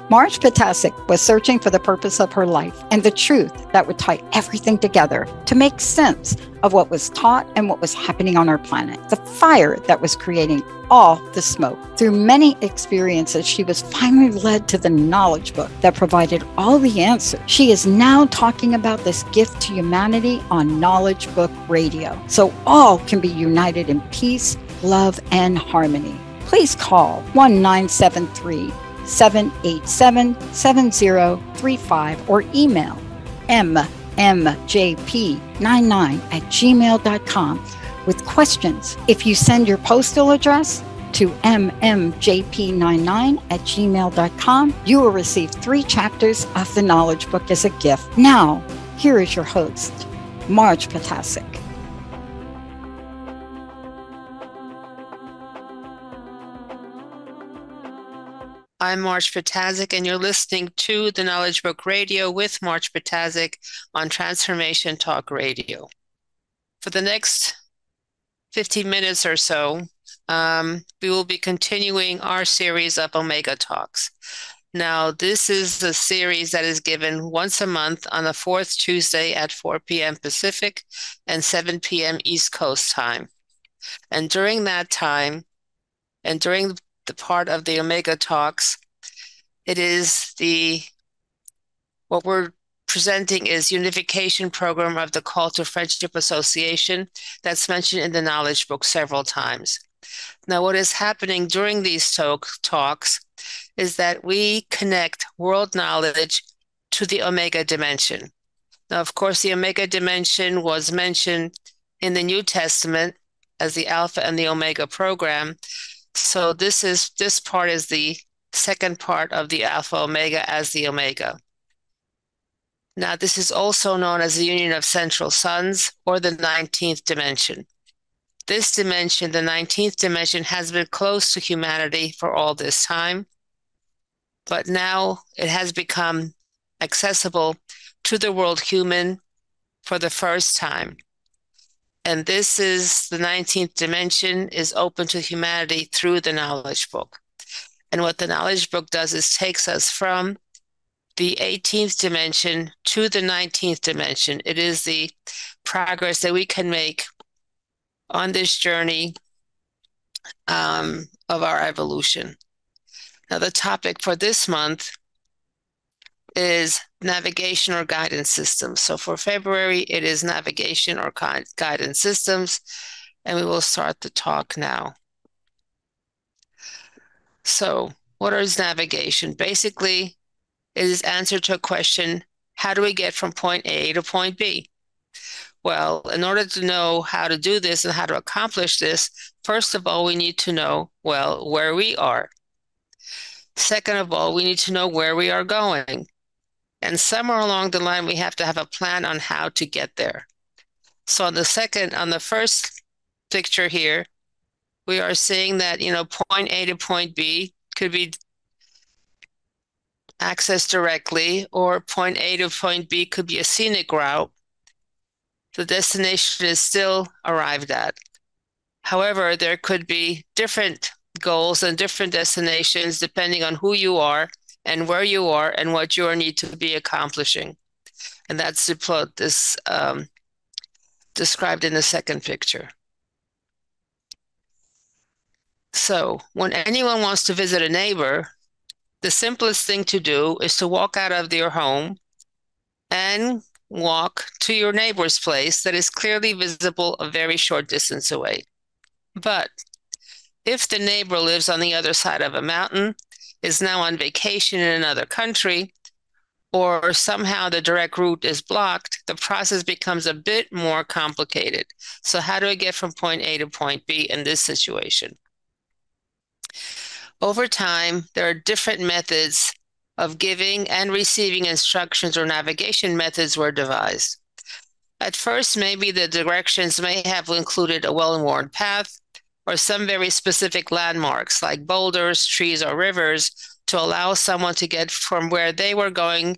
Marge Ptaszek was searching for the purpose of her life and the truth that would tie everything together to make sense of what was taught and what was happening on our planet, the fire that was creating all the smoke. Through many experiences, she was finally led to the knowledge book that provided all the answers. She is now talking about this gift to humanity on Knowledge Book Radio, so all can be united in peace, love, and harmony. Please call 1-973-787-7035 or email mmjp99@gmail.com with questions. If you send your postal address to mmjp99@gmail.com, you will receive 3 chapters of the Knowledge Book as a gift. Now, here is your host, Marge Ptaszek. I'm Marge Ptaszek, and you're listening to the Knowledge Book Radio with Marge Ptaszek on Transformation Talk Radio. For the next 15 minutes or so, we will be continuing our series of Omega Talks. Now, this is the series that is given once a month on the 4th Tuesday at 4 p.m. Pacific and 7 p.m. East Coast time. And during that time, and during the part of the Omega Talks, it is what we're presenting is Unification Program of the Call to Friendship Association that's mentioned in the Knowledge Book several times. Now, what is happening during these talks is that we connect world knowledge to the Omega dimension. Now, of course, the Omega dimension was mentioned in the New Testament as the Alpha and the Omega program. So this part is the second part of the Alpha Omega as the Omega. Now, this is also known as the Union of Central Suns or the 19th dimension. This dimension, the 19th dimension, has been close to humanity for all this time, but now it has become accessible to the world human for the first time. And this is the 19th dimension is open to humanity through the Knowledge Book. And what the Knowledge Book does is takes us from the 18th dimension to the 19th dimension. It is the progress that we can make on this journey of our evolution. Now, the topic for this month is navigation or guidance systems. So for February, it is navigation or guidance systems, and we will start the talk now. So what is navigation? Basically, it is answer to a question, how do we get from point A to point B? Well, in order to know how to do this and how to accomplish this, first of all, we need to know, well, where we are. Second of all, we need to know where we are going. And somewhere along the line, we have to have a plan on how to get there. So on the first picture here, we are seeing that, point A to point B could be accessed directly, or point A to point B could be a scenic route. The destination is still arrived at. However, there could be different goals and different destinations depending on who you are and where you are and what you need to be accomplishing. And that's described in the second picture. So when anyone wants to visit a neighbor, the simplest thing to do is to walk out of your home and walk to your neighbor's place that is clearly visible a very short distance away. But if the neighbor lives on the other side of a mountain, is now on vacation in another country, or somehow the direct route is blocked, the process becomes a bit more complicated. So how do I get from point A to point B in this situation? Over time, there are different methods of giving and receiving instructions, or navigation methods were devised. At first, maybe the directions may have included a well-worn path or some very specific landmarks like boulders, trees, or rivers to allow someone to get from where they were going,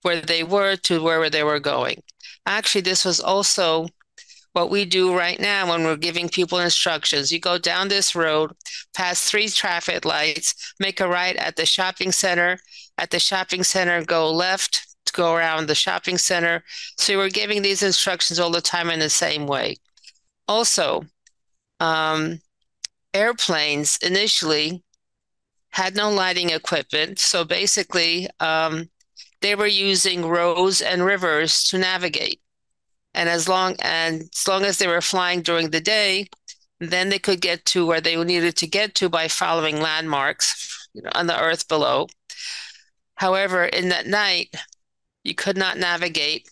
where they were, to where they were going. Actually, this was also what we do right now when we're giving people instructions. You go down this road, past 3 traffic lights, make a right at the shopping center, at the shopping center, go left to go around the shopping center. So we were giving these instructions all the time in the same way. Also, airplanes initially had no lighting equipment. So basically, they were using roads and rivers to navigate. And as long as they were flying during the day, then they could get to where they needed to get to by following landmarks, on the earth below. However, in that night, you could not navigate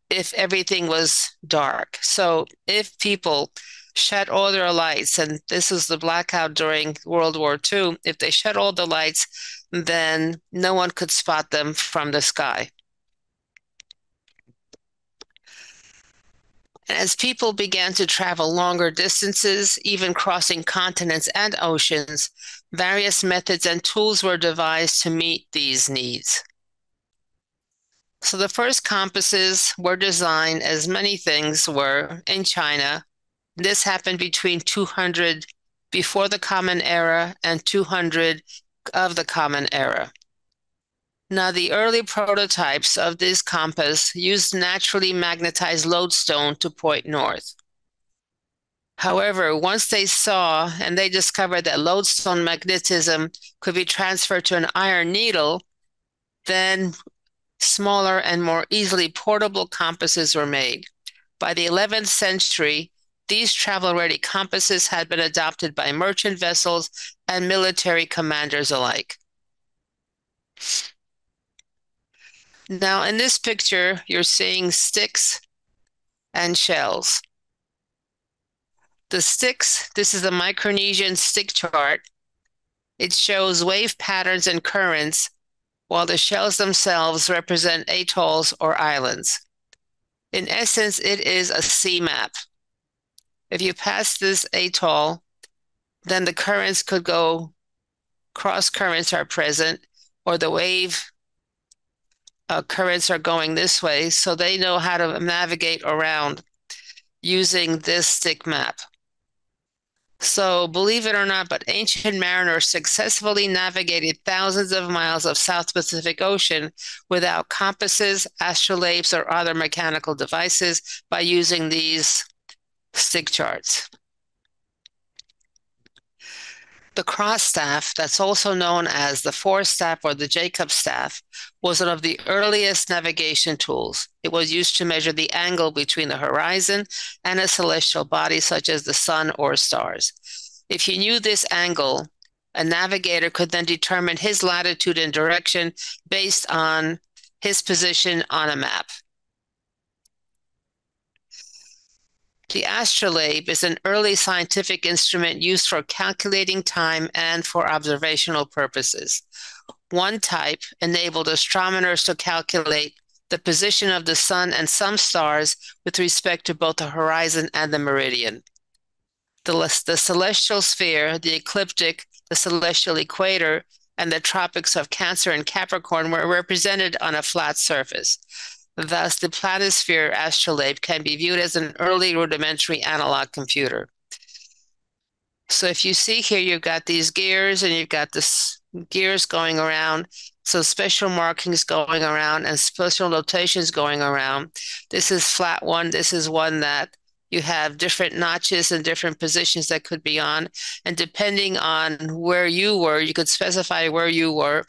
if everything was dark. So if people shut all their lights, and this was the blackout during World War II, if they shut all the lights, then no one could spot them from the sky. As people began to travel longer distances, even crossing continents and oceans, various methods and tools were devised to meet these needs. So the first compasses were designed, as many things were, in China. This happened between 200 before the Common Era and 200 of the Common Era. Now, the early prototypes of this compass used naturally magnetized lodestone to point north. However, once they saw and they discovered that lodestone magnetism could be transferred to an iron needle, then smaller and more easily portable compasses were made. By the 11th century, these travel-ready compasses had been adopted by merchant vessels and military commanders alike. Now, in this picture, you're seeing sticks and shells. The sticks, this is a Micronesian stick chart. It shows wave patterns and currents, while the shells themselves represent atolls or islands. In essence, it is a sea map. If you pass this atoll, then the currents could go, cross currents are present, or the wave currents are going this way, so they know how to navigate around using this stick map. So believe it or not, but ancient mariners successfully navigated thousands of miles of South Pacific Ocean without compasses, astrolabes, or other mechanical devices by using these stick charts. The cross staff, that's also known as the forestaff or the Jacob staff, was one of the earliest navigation tools. It was used to measure the angle between the horizon and a celestial body such as the sun or stars. If you knew this angle, a navigator could then determine his latitude and direction based on his position on a map. The astrolabe is an early scientific instrument used for calculating time and for observational purposes. One type enabled astronomers to calculate the position of the sun and some stars with respect to both the horizon and the meridian. The celestial sphere, the ecliptic, the celestial equator, and the tropics of Cancer and Capricorn were represented on a flat surface. Thus, the planisphere astrolabe can be viewed as an early rudimentary analog computer. So if you see here, you've got these gears and you've got this gears going around. So special markings going around and special notations going around. This is flat one. This is one that you have different notches and different positions that could be on. And depending on where you were, you could specify where you were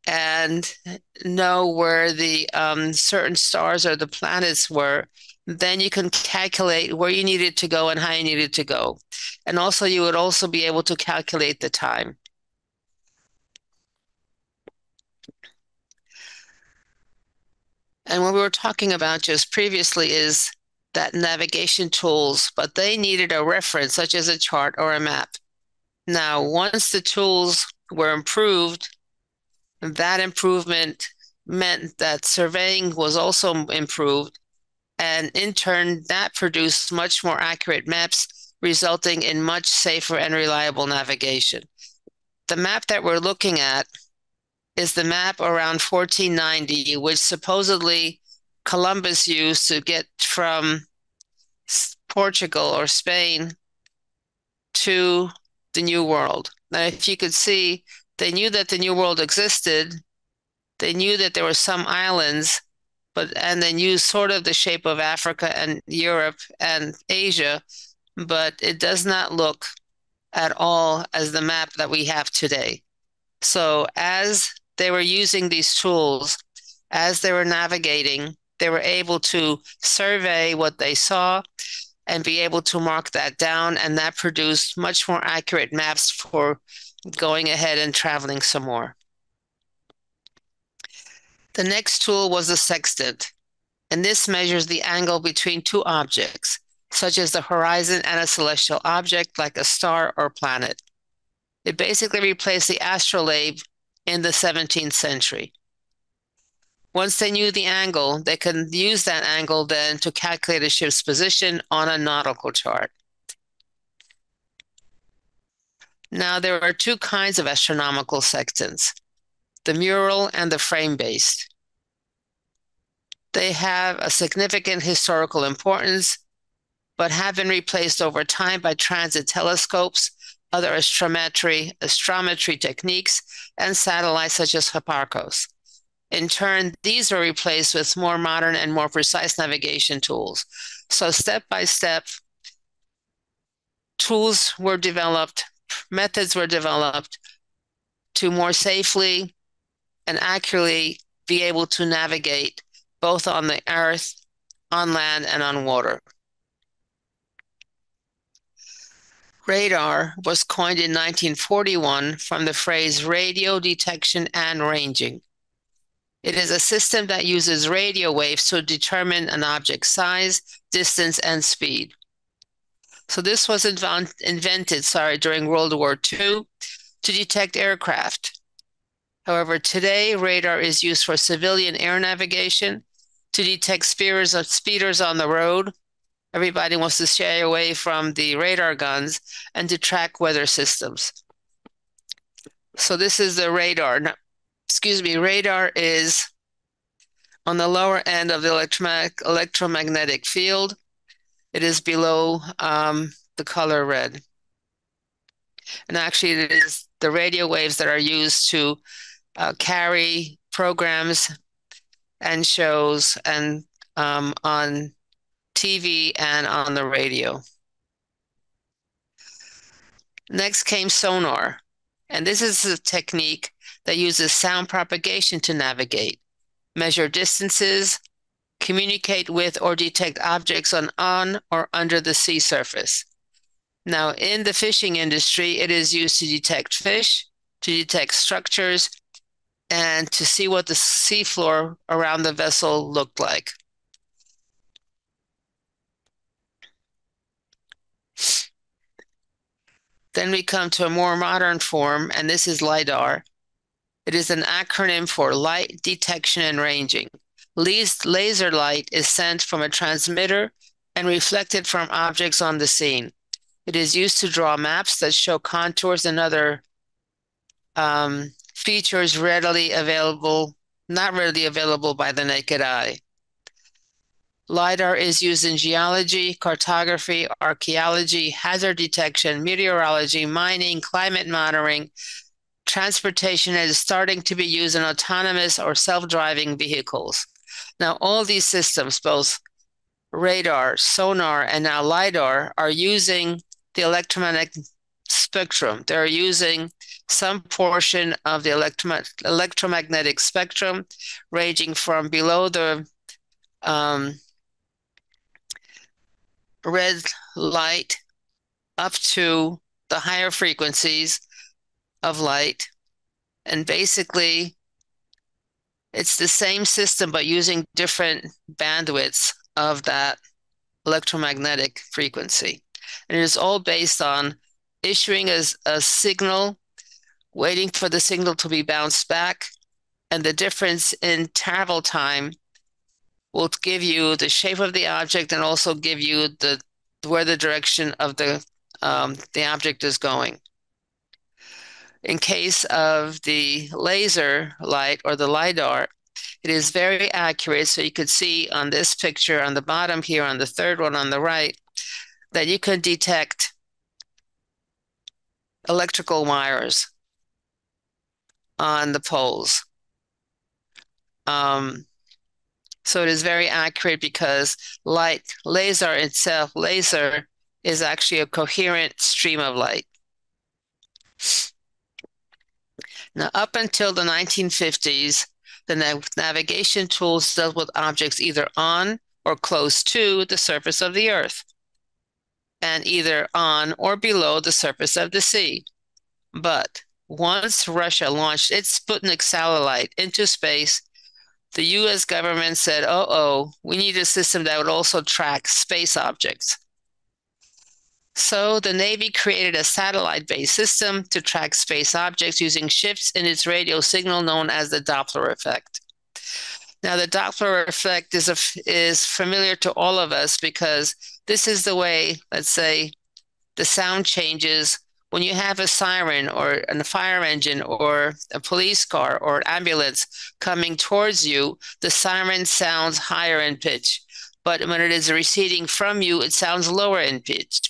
and know where the certain stars or the planets were. Then you can calculate where you needed to go and how you needed to go. And also you would also be able to calculate the time. And what we were talking about just previously is that navigation tools, but they needed a reference such as a chart or a map. Now, once the tools were improved, that improvement meant that surveying was also improved. And in turn, that produced much more accurate maps, resulting in much safer and reliable navigation. The map that we're looking at is the map around 1490, which supposedly Columbus used to get from Portugal or Spain to the New World. Now, if you could see, They knew that the New World existed. They knew that there were some islands, and they knew sort of the shape of Africa and Europe and Asia, but it does not look at all as the map that we have today. So as they were using these tools, as they were navigating, they were able to survey what they saw and be able to mark that down, and that produced much more accurate maps for going ahead and traveling some more. The next tool was the sextant, and this measures the angle between two objects, such as the horizon and a celestial object like a star or planet. It basically replaced the astrolabe in the 17th century. Once they knew the angle, they could use that angle then to calculate a ship's position on a nautical chart. Now, there are two kinds of astronomical sextants, the mural and the frame-based. They have a significant historical importance, but have been replaced over time by transit telescopes, other astrometry techniques, and satellites such as Hipparcos. In turn, these are replaced with more modern and more precise navigation tools. So step by step, tools were developed, methods were developed to more safely and accurately be able to navigate both on the earth, on land, and on water. Radar was coined in 1941 from the phrase radio detection and ranging. It is a system that uses radio waves to determine an object's size, distance, and speed. So this was invented during World War II to detect aircraft. However, today, radar is used for civilian air navigation, to detect speeders on the road. Everybody wants to stay away from the radar guns and to track weather systems. So this is the radar. Now, radar is on the lower end of the electromagnetic field. It is below the color red. And actually, it is the radio waves that are used to carry programs and shows and on TV and on the radio. Next came sonar, and this is a technique that uses sound propagation to navigate, measure distances, communicate with or detect objects on or under the sea surface. Now, in the fishing industry, it is used to detect fish, to detect structures, and to see what the seafloor around the vessel looked like. Then we come to a more modern form, and this is LiDAR. It is an acronym for light detection and ranging. Laser light is sent from a transmitter and reflected from objects on the scene. It is used to draw maps that show contours and other features not readily available by the naked eye. LiDAR is used in geology, cartography, archaeology, hazard detection, meteorology, mining, climate monitoring, transportation, and is starting to be used in autonomous or self-driving vehicles. Now, all these systems, both radar, sonar, and now LiDAR, are using the electromagnetic spectrum. They're using some portion of the electromagnetic spectrum, ranging from below the red light up to the higher frequencies of light. And basically, it's the same system, but using different bandwidths of that electromagnetic frequency. And it is all based on issuing a signal, waiting for the signal to be bounced back, and the difference in travel time will give you the shape of the object and also give you where the direction of the object is going. In case of the laser light or the LiDAR, it is very accurate. So you could see on this picture on the bottom here, on the third one on the right, that you can detect electrical wires. on the poles. So it is very accurate because laser itself, laser is actually a coherent stream of light. Now, up until the 1950s, the navigation tools dealt with objects either on or close to the surface of the Earth, and either on or below the surface of the sea. But once Russia launched its Sputnik satellite into space, the US government said, we need a system that would also track space objects. So the Navy created a satellite-based system to track space objects using shifts in its radio signal known as the Doppler effect. Now, the Doppler effect is familiar to all of us because this is the way, let's say, the sound changes when you have a siren or a fire engine or a police car or an ambulance coming towards you. The siren sounds higher in pitch, but when it is receding from you, it sounds lower in pitch.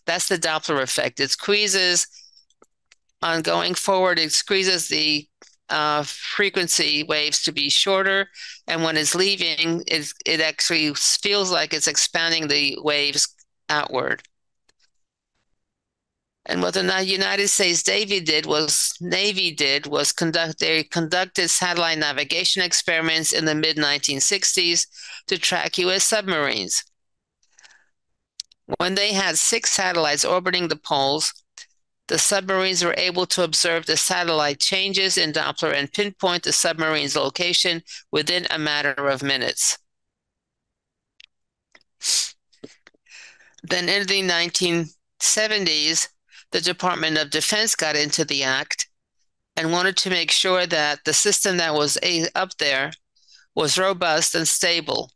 That's the Doppler effect. It squeezes on going forward. It squeezes the frequency waves to be shorter, and when it's leaving, it actually feels like it's expanding the waves outward. And what the United States Navy did was they conducted satellite navigation experiments in the mid-1960s to track U.S. submarines. When they had 6 satellites orbiting the poles, the submarines were able to observe the satellite changes in Doppler and pinpoint the submarine's location within a matter of minutes. Then in the 1970s, the Department of Defense got into the act and wanted to make sure that the system that was up there was robust and stable,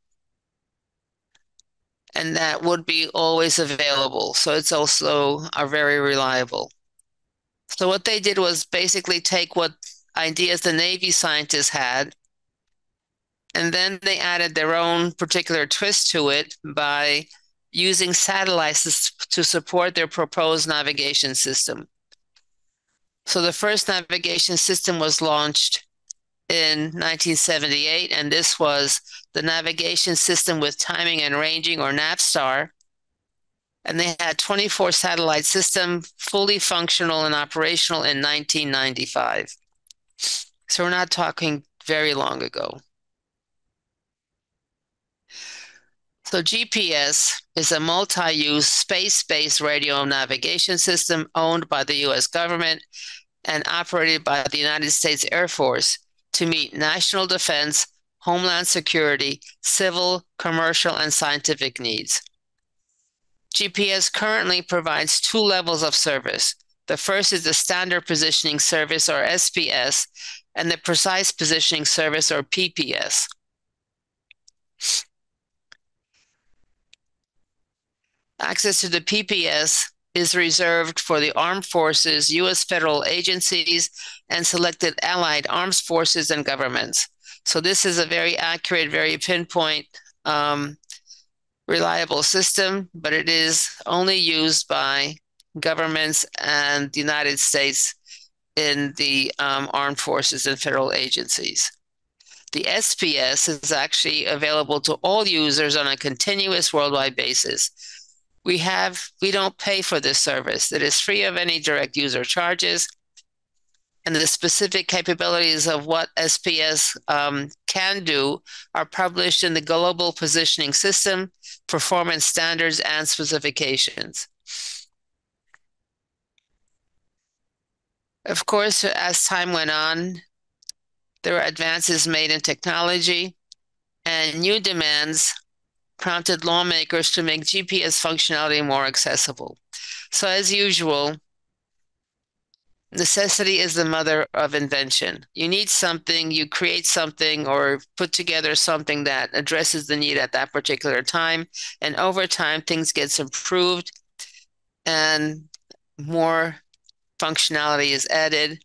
and that would be always available. So it's also very reliable. So what they did was basically take what ideas the Navy scientists had, and then they added their own particular twist to it by using satellites to support their proposed navigation system. So the first navigation system was launched in 1978, and this was the navigation system with timing and ranging, or NavStar. And they had 24 satellite system, fully functional and operational in 1995. So we're not talking very long ago. So GPS is a multi-use space-based radio navigation system owned by the U.S. government and operated by the United States Air Force to meet national defense, homeland security, civil, commercial, and scientific needs. GPS currently provides 2 levels of service. The first is the Standard Positioning Service, or SPS, and the Precise Positioning Service, or PPS. Access to the PPS is reserved for the armed forces, U.S. federal agencies, and selected allied armed forces and governments. So this is a very accurate, very pinpoint, reliable system, but it is only used by governments and the United States in the armed forces and federal agencies. The SPS is actually available to all users on a continuous worldwide basis. We don't pay for this service. It is free of any direct user charges. And the specific capabilities of what SPS can do are published in the Global Positioning System, Performance Standards, and Specifications. Of course, as time went on, there were advances made in technology, and new demands prompted lawmakers to make GPS functionality more accessible. So as usual, necessity is the mother of invention. You need something, you create something, or put together something that addresses the need at that particular time. And over time, things get improved and more functionality is added,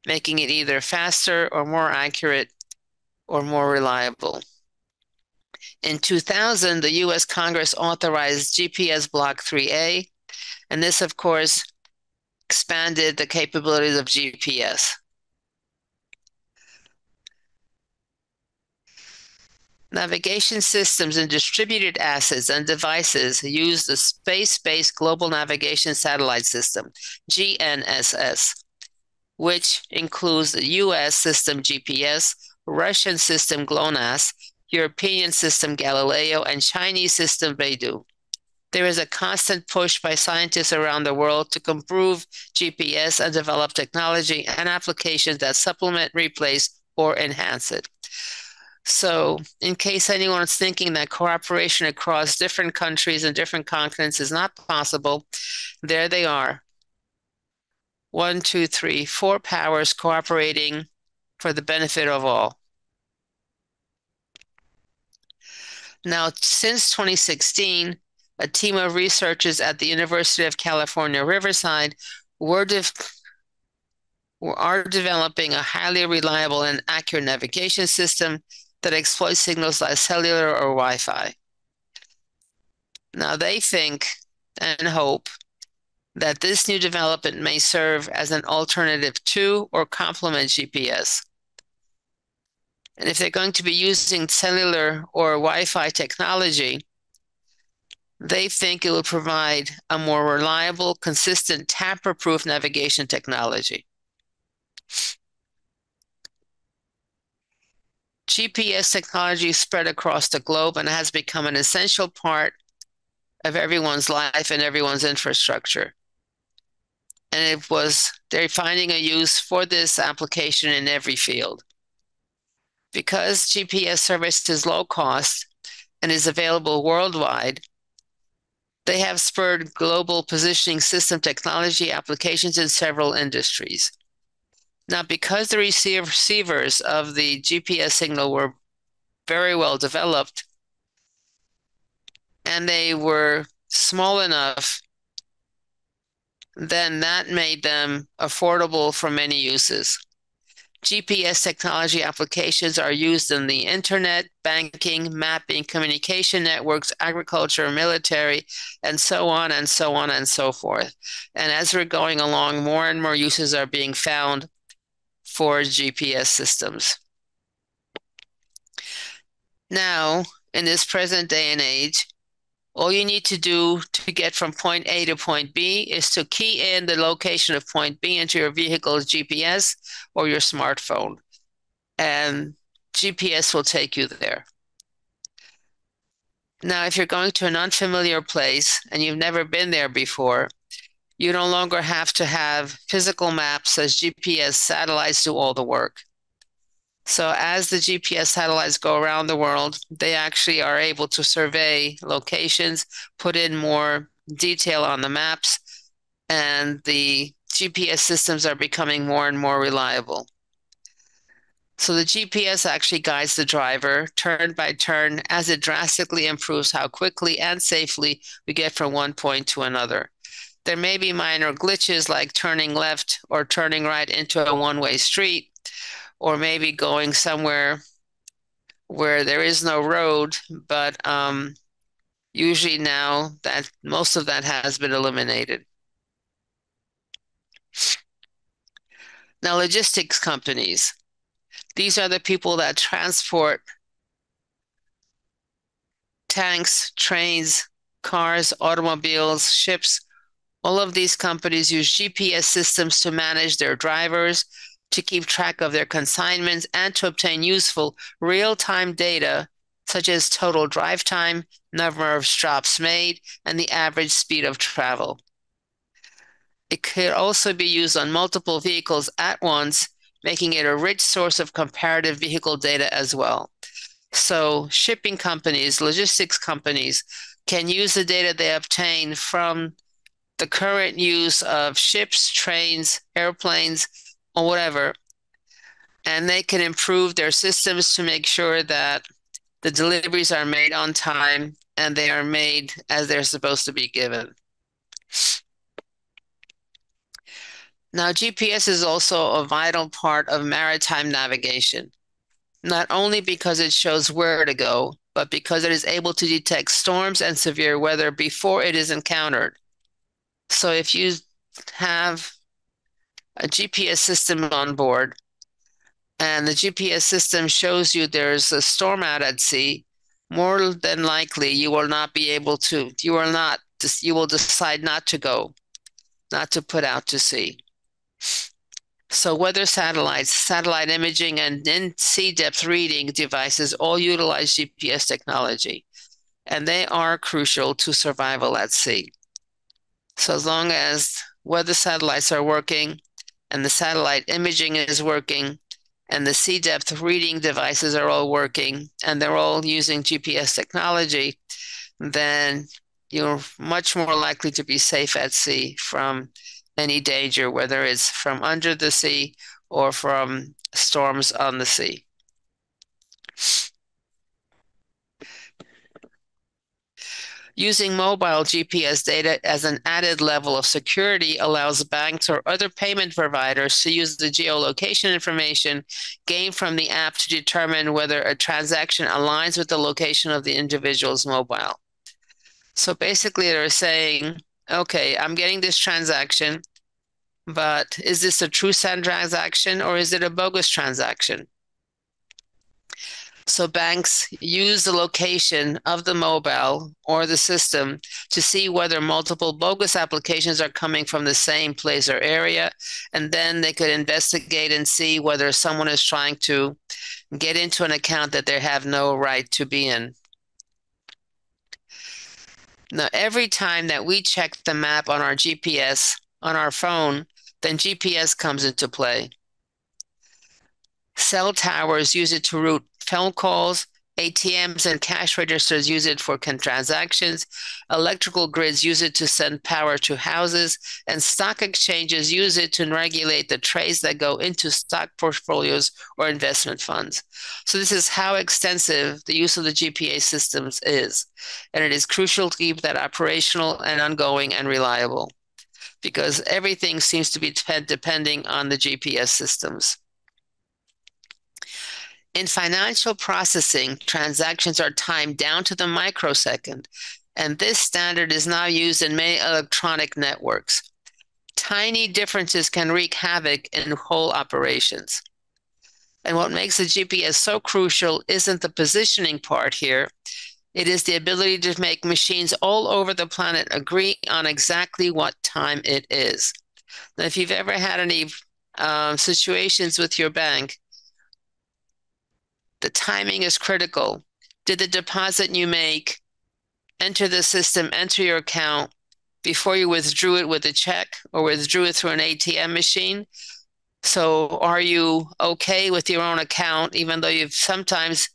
making it either faster or more accurate or more reliable. In 2000, the U.S. Congress authorized GPS Block 3A, and this, of course, expanded the capabilities of GPS. Navigation systems and distributed assets and devices use the Space-Based Global Navigation Satellite System, GNSS, which includes the US system GPS, Russian system GLONASS, European system Galileo, and Chinese system Beidou. There is a constant push by scientists around the world to improve GPS and develop technology and applications that supplement, replace, or enhance it. So, in case anyone's thinking that cooperation across different countries and different continents is not possible, there they are. 1, 2, 3, 4 powers cooperating for the benefit of all. Now, since 2016, a team of researchers at the University of California, Riverside are developing a highly reliable and accurate navigation system that exploits signals like cellular or Wi-Fi. Now, they think and hope that this new development may serve as an alternative to or complement GPS. And if they're going to be using cellular or Wi-Fi technology, they think it will provide a more reliable, consistent, tamper-proof navigation technology. GPS technology spread across the globe and has become an essential part of everyone's life and everyone's infrastructure. And they're finding a use for this application in every field. Because GPS service is low cost and is available worldwide, they have spurred global positioning system technology applications in several industries. Now, because the receivers of the GPS signal were very well developed and they were small enough, then that made them affordable for many uses. GPS technology applications are used in the internet, banking, mapping, communication networks, agriculture, military, and so on and so on and so forth. And as we're going along, more and more uses are being found for GPS systems. Now, in this present day and age, all you need to do to get from point A to point B is to key in the location of point B into your vehicle's GPS or your smartphone, and GPS will take you there. Now, if you're going to an unfamiliar place and you've never been there before, you no longer have to have physical maps, as GPS satellites do all the work. So as the GPS satellites go around the world, they actually are able to survey locations, put in more detail on the maps, and the GPS systems are becoming more and more reliable. So the GPS actually guides the driver turn by turn as it drastically improves how quickly and safely we get from one point to another. There may be minor glitches like turning left or turning right into a one-way street, or maybe going somewhere where there is no road, but usually now that most of that has been eliminated. Now, logistics companies. These are the people that transport tanks, trains, cars, automobiles, ships. All of these companies use GPS systems to manage their drivers, to keep track of their consignments, and to obtain useful real-time data, such as total drive time, number of stops made, and the average speed of travel. It could also be used on multiple vehicles at once, making it a rich source of comparative vehicle data as well. So shipping companies, logistics companies can use the data they obtain from the current use of ships, trains, airplanes, or whatever, and they can improve their systems to make sure that the deliveries are made on time and they are made as they're supposed to be given. Now, GPS is also a vital part of maritime navigation, not only because it shows where to go, but because it is able to detect storms and severe weather before it is encountered. So if you have a GPS system on board and the GPS system shows you there's a storm out at sea, more than likely you will not be able to, you will decide not to go, not to put out to sea. So weather satellites, satellite imaging, and in-sea depth reading devices all utilize GPS technology, and they are crucial to survival at sea. So as long as weather satellites are working and the satellite imaging is working and the sea depth reading devices are all working and they're all using GPS technology, then you're much more likely to be safe at sea from any danger, whether it's from under the sea or from storms on the sea. Using mobile GPS data as an added level of security allows banks or other payment providers to use the geolocation information gained from the app to determine whether a transaction aligns with the location of the individual's mobile. So basically, they're saying, okay, I'm getting this transaction, but is this a true transaction or is it a bogus transaction? So banks use the location of the mobile or the system to see whether multiple bogus applications are coming from the same place or area, and then they could investigate and see whether someone is trying to get into an account that they have no right to be in. Now, every time that we check the map on our GPS on our phone, then GPS comes into play. Cell towers use it to route phone calls, ATMs and cash registers use it for transactions, electrical grids use it to send power to houses, and stock exchanges use it to regulate the trades that go into stock portfolios or investment funds. So this is how extensive the use of the GPS systems is, and it is crucial to keep that operational and ongoing and reliable, because everything seems to be depending on the GPS systems. In financial processing, transactions are timed down to the microsecond, and this standard is now used in many electronic networks. Tiny differences can wreak havoc in whole operations. And what makes the GPS so crucial isn't the positioning part here. It is the ability to make machines all over the planet agree on exactly what time it is. Now, if you've ever had any situations with your bank, the timing is critical. Did the deposit you make enter the system, enter your account before you withdrew it with a check or withdrew it through an ATM machine? So are you okay with your own account, even though you've sometimes,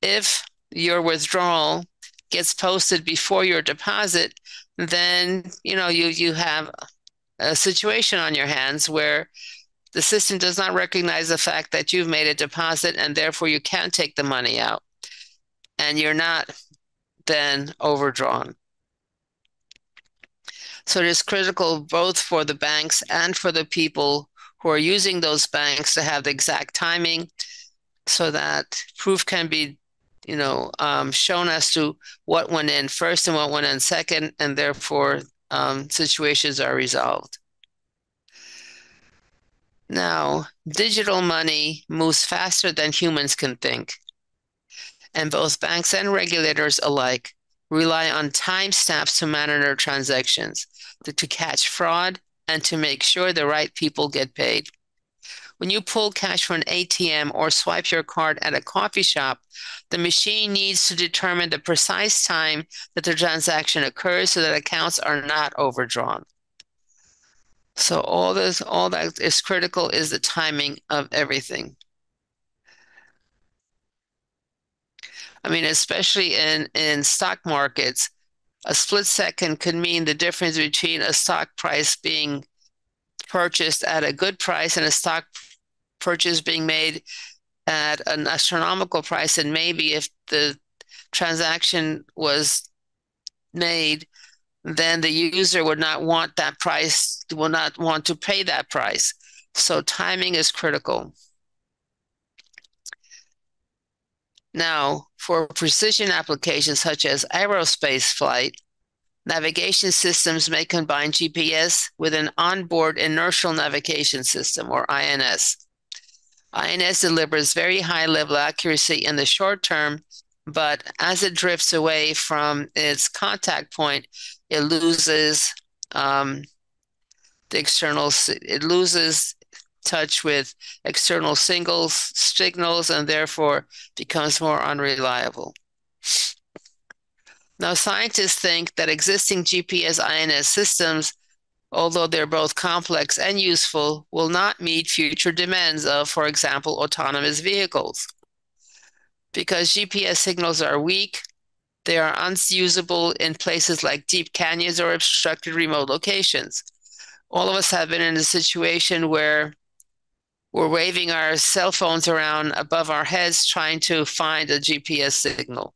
if your withdrawal gets posted before your deposit, then you have a situation on your hands where the system does not recognize the fact that you've made a deposit and therefore you can't take the money out and you're not then overdrawn. So it is critical both for the banks and for the people who are using those banks to have the exact timing so that proof can be shown as to what went in first and what went in second, and therefore situations are resolved. Now, digital money moves faster than humans can think, and both banks and regulators alike rely on timestamps to monitor transactions, to catch fraud, and to make sure the right people get paid. When you pull cash from an ATM or swipe your card at a coffee shop, the machine needs to determine the precise time that the transaction occurs so that accounts are not overdrawn. So all that is critical is the timing of everything. I mean, especially in stock markets, a split second could mean the difference between a stock price being purchased at a good price and a stock purchase being made at an astronomical price. And maybe if the transaction was made, then the user would not want that price, will not want to pay that price. So timing is critical. Now, for precision applications such as aerospace flight, navigation systems may combine GPS with an onboard inertial navigation system, or INS. INS delivers very high level accuracy in the short term, but as it drifts away from its contact point, it loses it loses touch with external signals and therefore becomes more unreliable. Now, scientists think that existing GPS INS systems, although they're both complex and useful, will not meet future demands of, for example, autonomous vehicles. Because GPS signals are weak, they are unusable in places like deep canyons or obstructed remote locations. All of us have been in a situation where we're waving our cell phones around above our heads trying to find a GPS signal.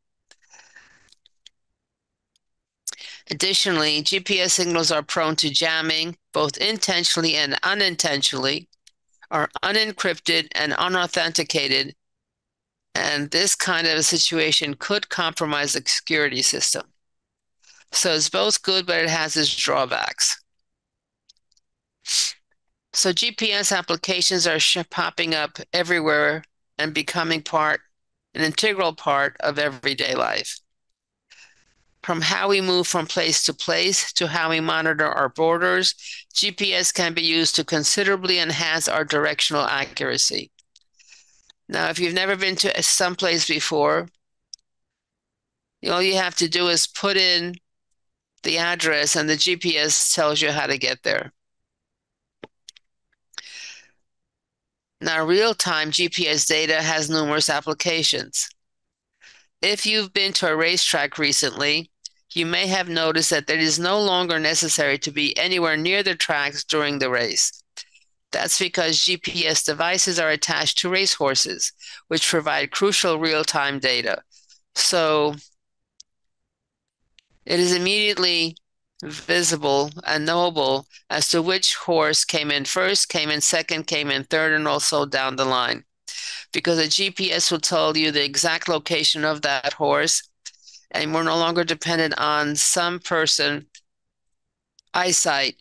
Additionally, GPS signals are prone to jamming, both intentionally and unintentionally, are unencrypted and unauthenticated, and this kind of a situation could compromise the security system. So it's both good, but it has its drawbacks. So GPS applications are popping up everywhere and becoming an integral part of everyday life. From how we move from place to place to how we monitor our borders, GPS can be used to considerably enhance our directional accuracy. Now, if you've never been to someplace before, all you have to do is put in the address and the GPS tells you how to get there. Now, real-time GPS data has numerous applications. If you've been to a racetrack recently, you may have noticed that it is no longer necessary to be anywhere near the tracks during the race. That's because GPS devices are attached to racehorses, which provide crucial real-time data. So it is immediately visible and knowable as to which horse came in first, came in second, came in third, and also down the line. Because a GPS will tell you the exact location of that horse, and we're no longer dependent on some person eyesight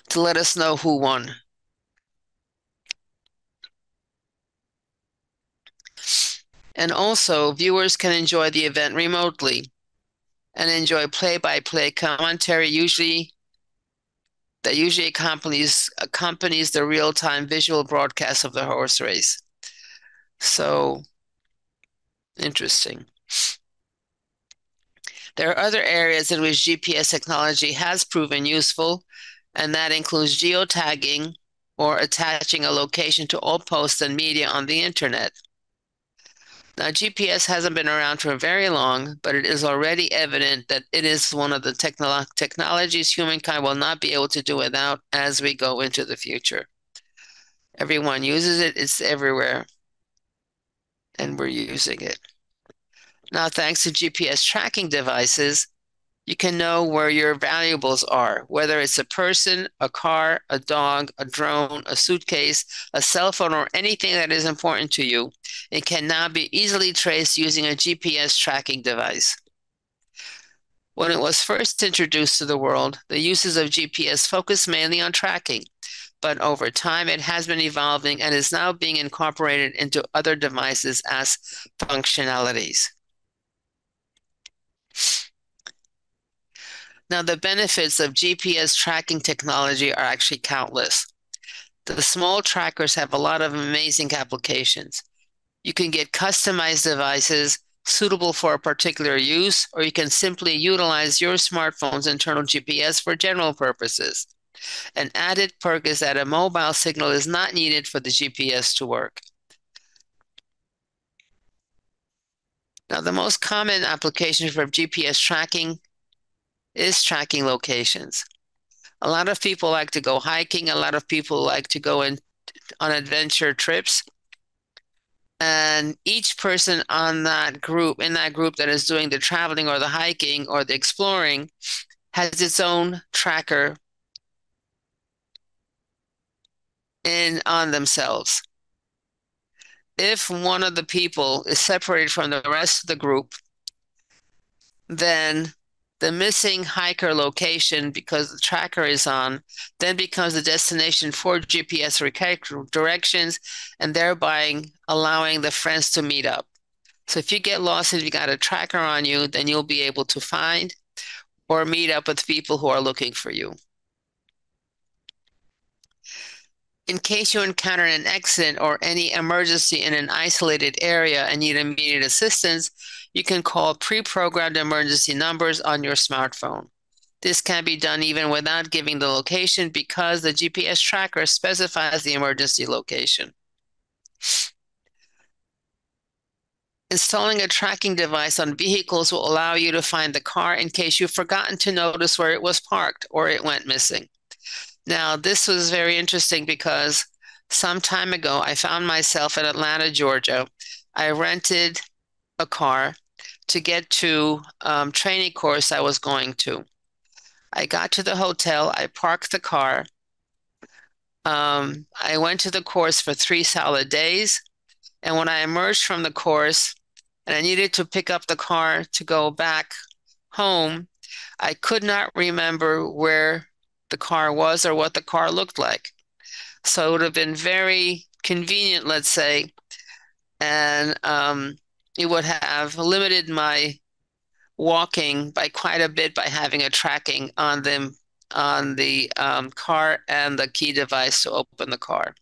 to let us know who won. And also, viewers can enjoy the event remotely and enjoy play-by-play commentary that usually accompanies the real-time visual broadcast of the horse race. So, interesting. There are other areas in which GPS technology has proven useful, and that includes geotagging or attaching a location to all posts and media on the internet. Now, GPS hasn't been around for very long, but it is already evident that it is one of the technologies humankind will not be able to do without as we go into the future. Everyone uses it, it's everywhere, and we're using it. Now, thanks to GPS tracking devices, you can know where your valuables are, whether it's a person, a car, a dog, a drone, a suitcase, a cell phone, or anything that is important to you. It can now be easily traced using a GPS tracking device. When it was first introduced to the world, the uses of GPS focused mainly on tracking, but over time it has been evolving and is now being incorporated into other devices as functionalities. Now, the benefits of GPS tracking technology are actually countless. The small trackers have a lot of amazing applications. You can get customized devices suitable for a particular use, or you can simply utilize your smartphone's internal GPS for general purposes. An added perk is that a mobile signal is not needed for the GPS to work. Now, the most common application for GPS tracking is tracking locations. A lot of people like to go hiking. A lot of people like to go on adventure trips. And each person in that group that is doing the traveling or the hiking or the exploring has its own tracker on themselves. If one of the people is separated from the rest of the group, then the missing hiker location, because the tracker is on, then becomes the destination for GPS directions, and thereby allowing the friends to meet up. So if you get lost and you got a tracker on you, then you'll be able to find or meet up with people who are looking for you. In case you encounter an accident or any emergency in an isolated area and need immediate assistance, you can call pre-programmed emergency numbers on your smartphone. This can be done even without giving the location because the GPS tracker specifies the emergency location. Installing a tracking device on vehicles will allow you to find the car in case you've forgotten to notice where it was parked or it went missing. Now, this was very interesting because some time ago, I found myself in Atlanta, Georgia. I rented a car to get to training course I was going to. I got to the hotel, I parked the car. I went to the course for 3 solid days. And when I emerged from the course and I needed to pick up the car to go back home, I could not remember where the car was or what the car looked like. So it would have been very convenient, let's say, and it would have limited my walking by quite a bit by having a tracking on the car and the key device to open the car.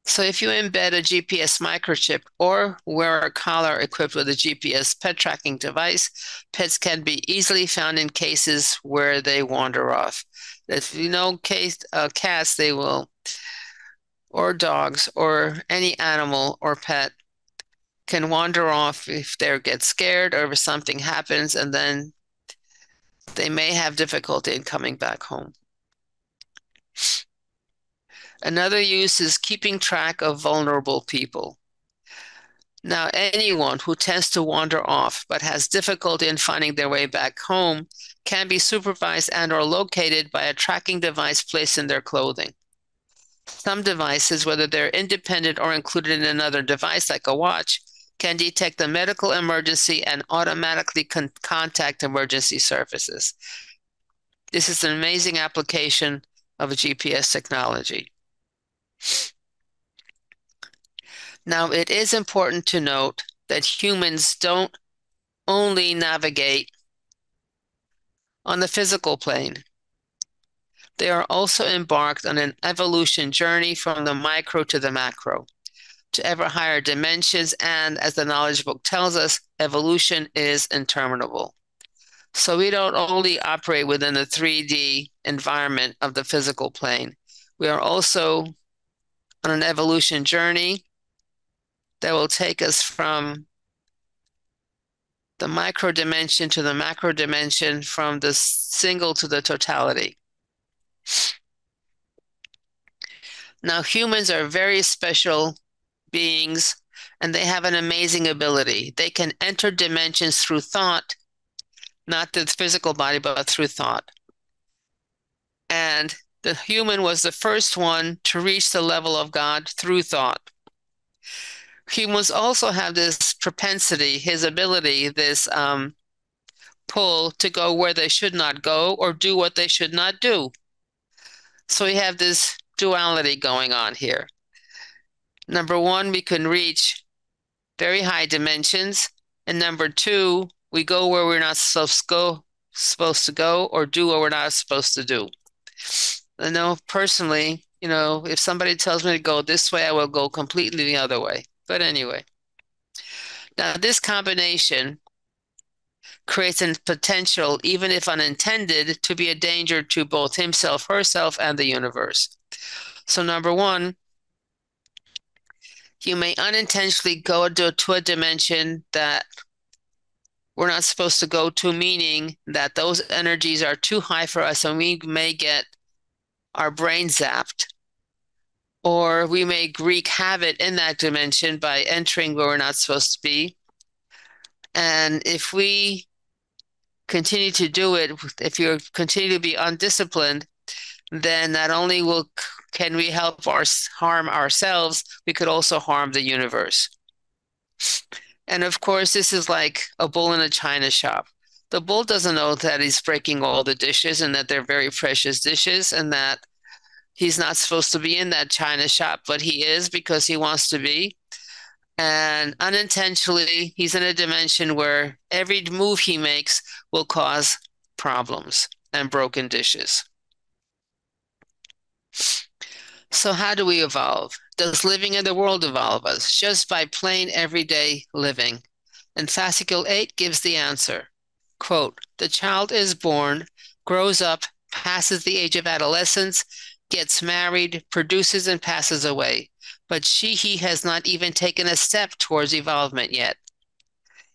So if you embed a GPS microchip or wear a collar equipped with a GPS pet tracking device, pets can be easily found in cases where they wander off. If you know cats, they will, or dogs, or any animal or pet can wander off if they get scared or if something happens, and then they may have difficulty in coming back home. Another use is keeping track of vulnerable people. Now, anyone who tends to wander off but has difficulty in finding their way back home can be supervised and or located by a tracking device placed in their clothing. Some devices, whether they're independent or included in another device like a watch, can detect a medical emergency and automatically contact emergency services. This is an amazing application of GPS technology. Now, it is important to note that humans don't only navigate on the physical plane. They are also embarked on an evolution journey from the micro to the macro, to ever higher dimensions, and as the knowledge book tells us, evolution is interminable. So we don't only operate within the 3D environment of the physical plane. We are also on an evolution journey that will take us from the micro dimension to the macro dimension, from the single to the totality. Now, humans are very special beings, and they have an amazing ability. They can enter dimensions through thought, not the physical body, but through thought. And the human was the first one to reach the level of God through thought. Humans also have this propensity, his ability, this pull to go where they should not go or do what they should not do. So we have this duality going on here. Number one, we can reach very high dimensions. And number two, we go where we're not supposed to go or do what we're not supposed to do. I know personally, if somebody tells me to go this way, I will go completely the other way. But anyway, now this combination creates a potential, even if unintended, to be a danger to both himself, herself, and the universe. So number one, you may unintentionally go to a dimension that we're not supposed to go to, meaning that those energies are too high for us and we may get our brain zapped. Or we may wreak havoc in that dimension by entering where we're not supposed to be. And if we continue to do it, if you continue to be undisciplined, then not only can we harm ourselves, we could also harm the universe. And of course, this is like a bull in a china shop. The bull doesn't know that he's breaking all the dishes and that they're very precious dishes and that he's not supposed to be in that china shop, but he is because he wants to be. And unintentionally, he's in a dimension where every move he makes will cause problems and broken dishes. So, how do we evolve? Does living in the world evolve us? Just by plain everyday living. And fascicle 8 gives the answer. Quote, the child is born, grows up, passes the age of adolescence, gets married, produces and passes away. But he has not even taken a step towards evolvement yet.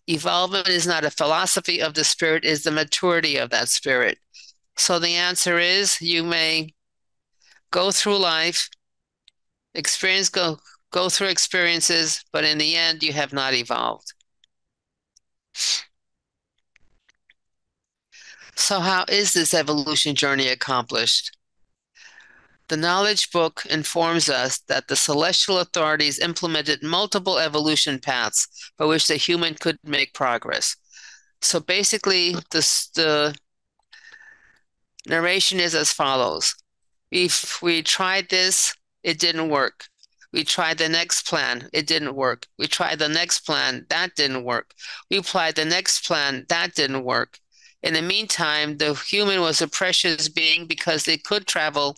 Evolvement is not a philosophy of the spirit, it is the maturity of that spirit. So the answer is you may go through life, go through experiences, but in the end you have not evolved. So how is this evolution journey accomplished? The knowledge book informs us that the celestial authorities implemented multiple evolution paths by which the human could make progress. So basically, the narration is as follows. If we tried this, it didn't work. We tried the next plan, it didn't work. We tried the next plan, that didn't work. We applied the next plan, that didn't work. In the meantime, the human was a precious being because they could travel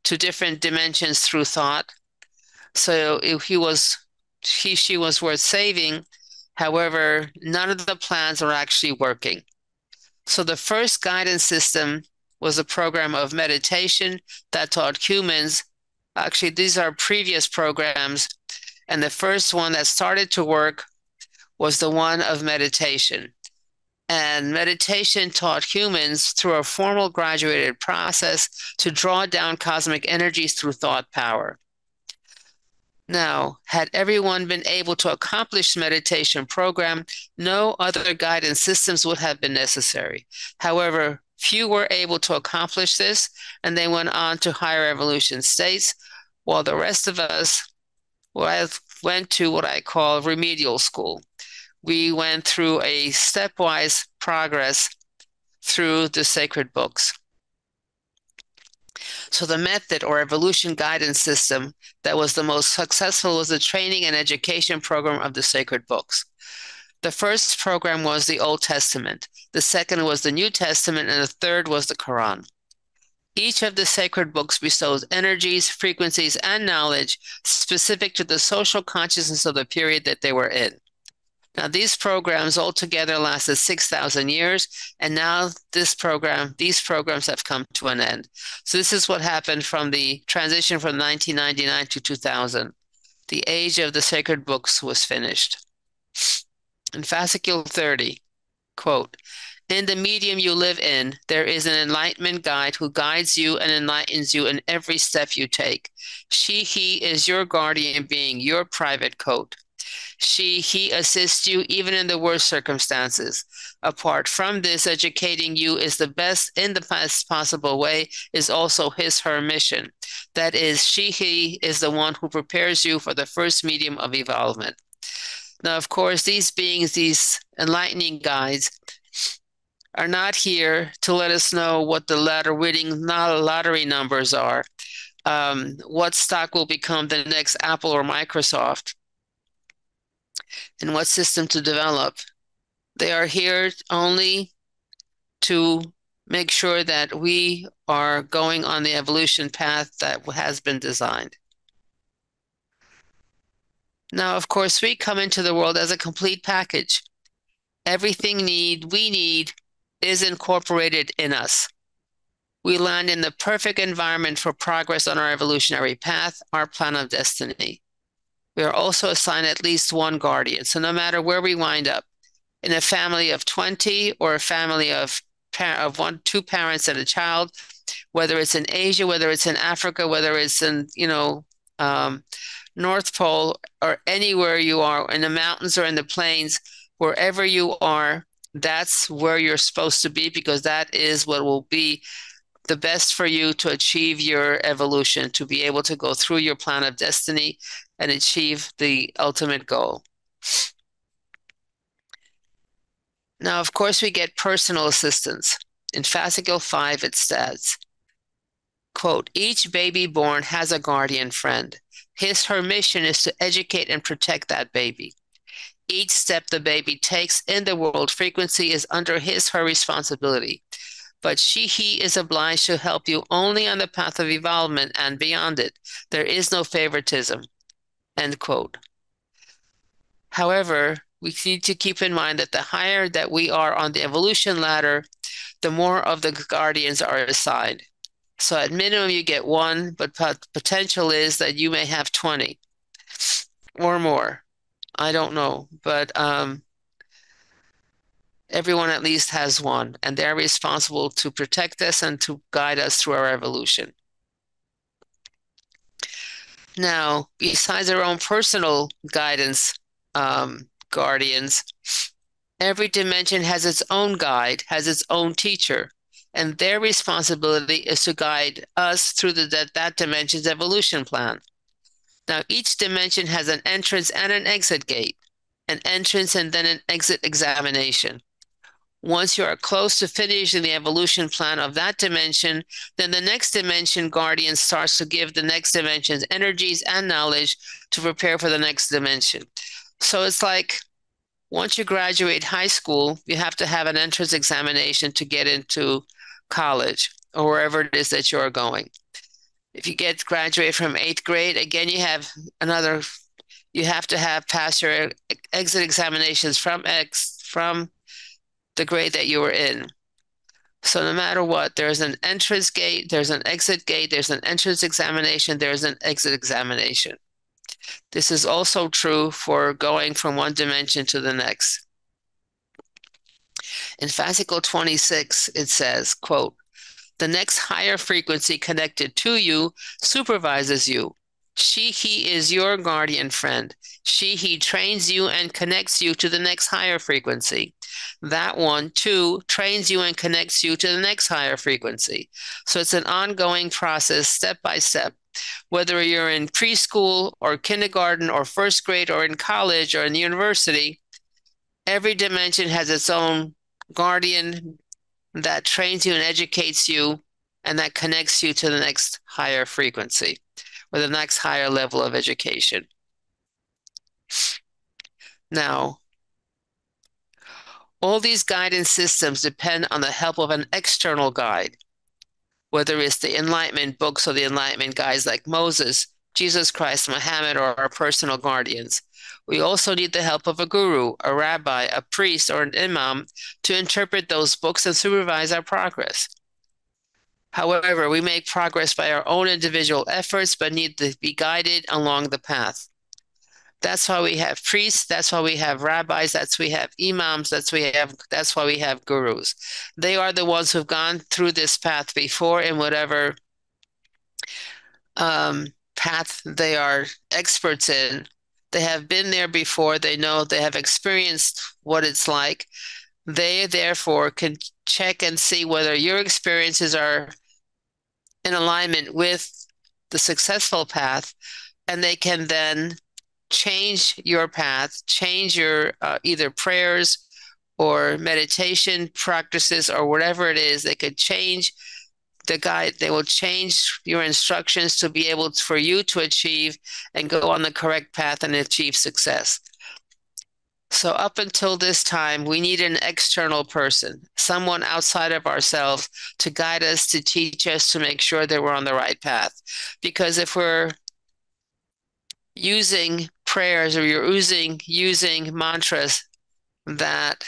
to different dimensions through thought. So if she was worth saving. However, none of the plans are actually working. So the first guidance system was a program of meditation that taught humans. Actually, these are previous programs. And the first one that started to work was the one of meditation. And meditation taught humans through a formal graduated process to draw down cosmic energies through thought power. Now, had everyone been able to accomplish the meditation program, no other guidance systems would have been necessary. However, few were able to accomplish this, and they went on to higher evolution states, while the rest of us went to what I call remedial school. We went through a stepwise progress through the sacred books. So the method or evolution guidance system that was the most successful was the training and education program of the sacred books. The first program was the Old Testament, the second was the New Testament, and the third was the Quran. Each of the sacred books bestows energies, frequencies, and knowledge specific to the social consciousness of the period that they were in. Now, these programs altogether lasted 6,000 years, and now these programs have come to an end. So this is what happened from the transition from 1999 to 2000. The age of the sacred books was finished. In fascicule 30, quote, in the medium you live in, there is an enlightenment guide who guides you and enlightens you in every step you take. He is your guardian being, your private coat. He assists you even in the worst circumstances. Apart from this, educating you is the best in the best possible way is also her mission. That is, he is the one who prepares you for the first medium of evolvement. Now, of course, these beings, these enlightening guides, are not here to let us know what the lottery numbers are, what stock will become the next Apple or Microsoft, and what system to develop. They are here only to make sure that we are going on the evolution path that has been designed. Now, of course, we come into the world as a complete package. Everything we need is incorporated in us. We land in the perfect environment for progress on our evolutionary path, our plan of destiny. We are also assigned at least one guardian. So no matter where we wind up, in a family of 20 or a family of two parents and a child, whether it's in Asia, whether it's in Africa, whether it's in, North Pole or anywhere you are, in the mountains or in the plains, wherever you are, that's where you're supposed to be, because that is what will be the best for you to achieve your evolution, to be able to go through your plan of destiny and achieve the ultimate goal. Now, of course, we get personal assistance. In fascicle 5, it says, quote, each baby born has a guardian friend. Her mission is to educate and protect that baby. Each step the baby takes in the world frequency is under her responsibility. But he is obliged to help you only on the path of evolvement and beyond it. There is no favoritism, end quote. However, we need to keep in mind that the higher that we are on the evolution ladder, the more of the guardians are assigned. So at minimum, you get one, but potential is that you may have 20 or more. I don't know, but everyone at least has one, and they're responsible to protect us and to guide us through our evolution. Now, besides our own personal guidance, guardians, every dimension has its own guide, has its own teacher, and their responsibility is to guide us through that dimension's evolution plan. Now, each dimension has an entrance and an exit gate, an entrance and then an exit examination. Once you are close to finishing the evolution plan of that dimension, then the next dimension guardian starts to give the next dimension's energies and knowledge to prepare for the next dimension. So it's like once you graduate high school, you have to have an entrance examination to get into college or wherever it is that you're going. If you graduate from 8th grade, again, you have to have passed your exit examinations from the grade that you were in. So no matter what, there's an entrance gate, there's an exit gate, there's an entrance examination, there's an exit examination. This is also true for going from one dimension to the next. In fascicle 26, it says, quote, the next higher frequency connected to you supervises you. He is your guardian friend. He trains you and connects you to the next higher frequency. That one, too, trains you and connects you to the next higher frequency. So it's an ongoing process, step by step. Whether you're in preschool or kindergarten or first grade or in college or in university, every dimension has its own guardian that trains you and educates you and that connects you to the next higher frequency or the next higher level of education. Now, all these guidance systems depend on the help of an external guide, whether it's the Enlightenment books or the Enlightenment guides like Moses, Jesus Christ, Muhammad, or our personal guardians. We also need the help of a guru, a rabbi, a priest, or an imam to interpret those books and supervise our progress. However, we make progress by our own individual efforts, but need to be guided along the path. That's why we have priests. That's why we have rabbis. That's why we have imams. That's why we have gurus. They are the ones who've gone through this path before in whatever path they are experts in. They have been there before. They know, they have experienced what it's like. They therefore can check and see whether your experiences are in alignment with the successful path, and they can then change your path, change your either prayers or meditation practices or whatever it is. They could change the guide. They will change your instructions to be able for you to achieve and go on the correct path and achieve success. So up until this time, we need an external person, someone outside of ourselves to guide us, to teach us, to make sure that we're on the right path. Because if we're using prayers or you're using mantras that,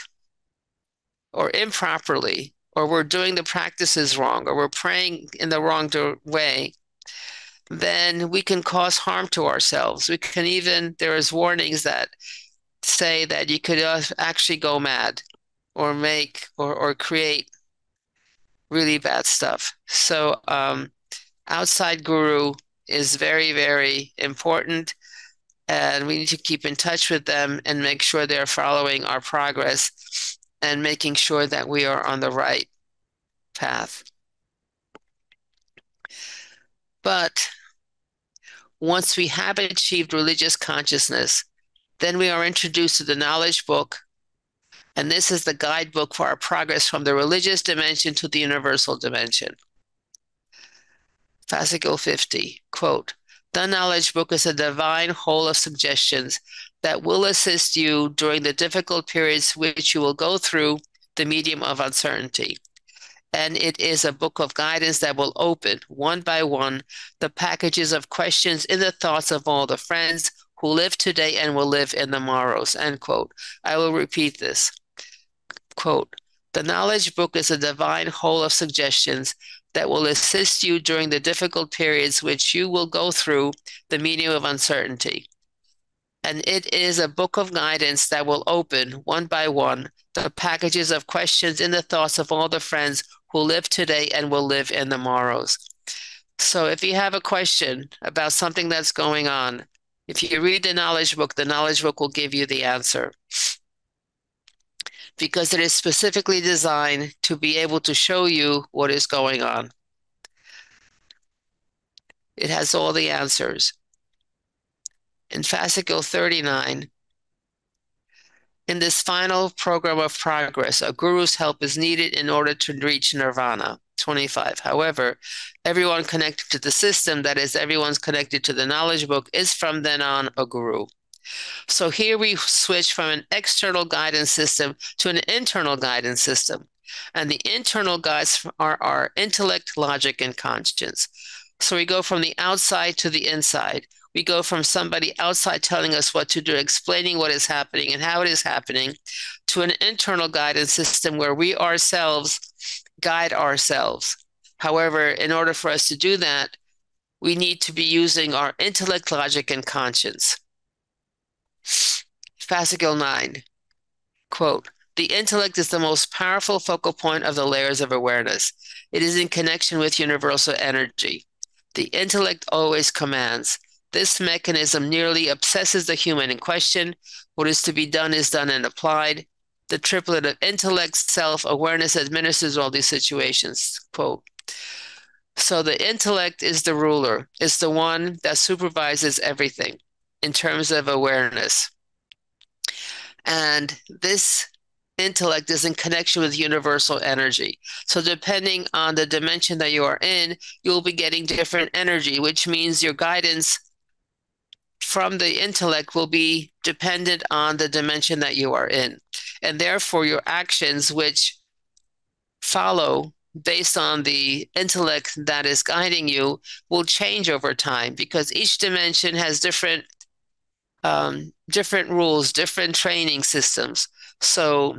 or improperly, or we're doing the practices wrong, or we're praying in the wrong way, then we can cause harm to ourselves. We can even, there is warnings that say that you could actually go mad or make or create really bad stuff. So outside guru is very, very important, and we need to keep in touch with them and make sure they're following our progress and making sure that we are on the right path. But once we have achieved religious consciousness, then we are introduced to the knowledge book, And this is the guidebook for our progress from the religious dimension to the universal dimension. Fascicle 50, quote, "The knowledge book is a divine whole of suggestions that will assist you during the difficult periods which you will go through the medium of uncertainty. And it is a book of guidance that will open, one by one, the packages of questions in the thoughts of all the friends who live today and will live in the morrows," end quote. I will repeat this. Quote, "The knowledge book is a divine whole of suggestions that will assist you during the difficult periods which you will go through the medium of uncertainty. And it is a book of guidance that will open, one by one, the packages of questions in the thoughts of all the friends who live today and will live in the morrows." So if you have a question about something that's going on, if you read the knowledge book will give you the answer, because it is specifically designed to be able to show you what is going on. It has all the answers. In fascicle 39, in this final program of progress, a guru's help is needed in order to reach nirvana. 25. However, everyone connected to the system, that is, everyone's connected to the knowledge book, is from then on a guru. So here we switch from an external guidance system to an internal guidance system. And the internal guides are our intellect, logic, and conscience. So we go from the outside to the inside. We go from somebody outside telling us what to do, explaining what is happening and how it is happening, to an internal guidance system where we ourselves guide ourselves. However, in order for us to do that, we need to be using our intellect, logic, and conscience. Fascicle 9, quote, "The intellect is the most powerful focal point of the layers of awareness. It is in connection with universal energy. The intellect always commands. This mechanism nearly obsesses the human in question. What is to be done is done and applied. The triplet of intellect, self, awareness administers all these situations," quote. So the intellect is the ruler. It's the one that supervises everything in terms of awareness. And this intellect is in connection with universal energy. So depending on the dimension that you are in, you'll be getting different energy, which means your guidance from the intellect will be dependent on the dimension that you are in. And therefore, your actions, which follow based on the intellect that is guiding you, will change over time, because each dimension has different rules, different training systems. So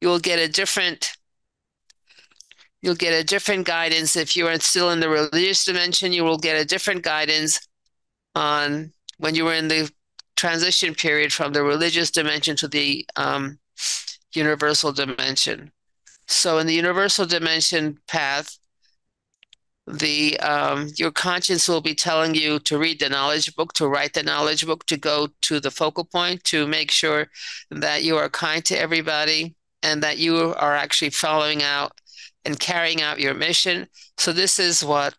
you'll get a different guidance. If you're still in the religious dimension, you will get a different guidance on when you were in the transition period from the religious dimension to the universal dimension. So in the universal dimension path, your conscience will be telling you to read the knowledge book, to write the knowledge book, to go to the focal point, to make sure that you are kind to everybody and that you are actually following out and carrying out your mission. So this is what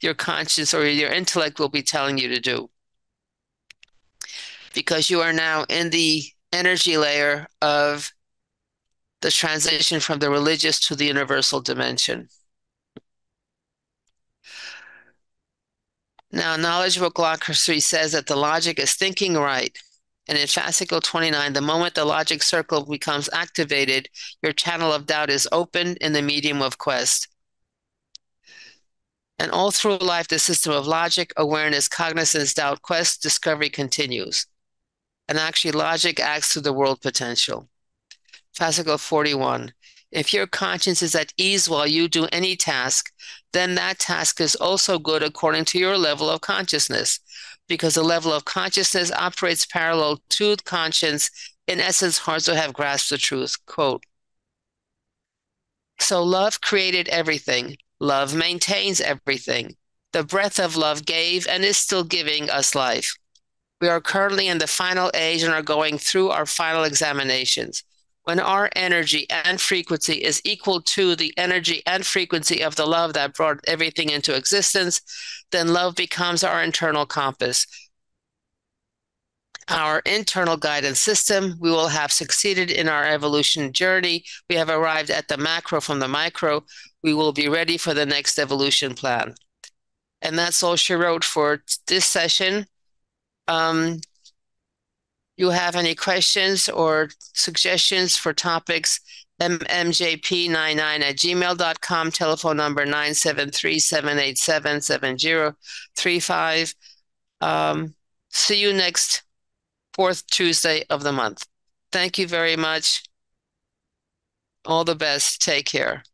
your conscience or your intellect will be telling you to do, because you are now in the energy layer of the transition from the religious to the universal dimension. Now, knowledge book glossary says that the logic is thinking right. And in fascicle 29, the moment the logic circle becomes activated, your channel of doubt is opened in the medium of quest. And all through life, the system of logic, awareness, cognizance, doubt, quest, discovery continues. And actually, logic acts through the world potential. Fascicle 41. If your conscience is at ease while you do any task, then that task is also good according to your level of consciousness, because the level of consciousness operates parallel to conscience, in essence, hearts who have grasped the truth. Quote, "So love created everything. Love maintains everything. The breath of love gave and is still giving us life. We are currently in the final age and are going through our final examinations. When our energy and frequency is equal to the energy and frequency of the love that brought everything into existence, then love becomes our internal compass. our internal guidance system. We will have succeeded in our evolution journey. We have arrived at the macro from the micro. We will be ready for the next evolution plan. And that's all she wrote for this session. You have any questions or suggestions for topics, mmjp99@gmail.com, telephone number 973-787-7035. See you next fourth Tuesday of the month. Thank you very much. All the best. Take care.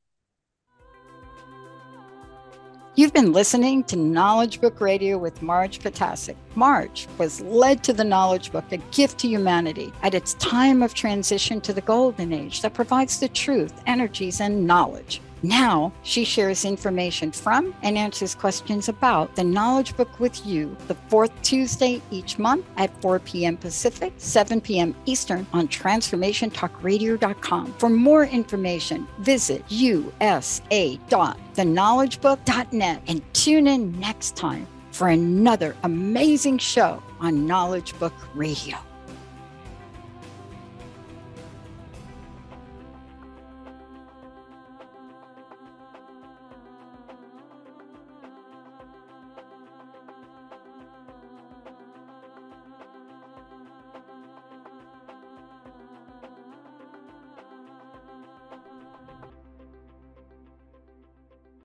You've been listening to Knowledge Book Radio with Marge Ptaszek. Marge was led to the Knowledge Book, a gift to humanity at its time of transition to the Golden Age that provides the truth, energies, and knowledge. Now, she shares information from and answers questions about the Knowledge Book with you the fourth Tuesday each month at 4 p.m. Pacific, 7 p.m. Eastern on TransformationTalkRadio.com. For more information, visit usa.theknowledgebook.net and tune in next time for another amazing show on Knowledge Book Radio.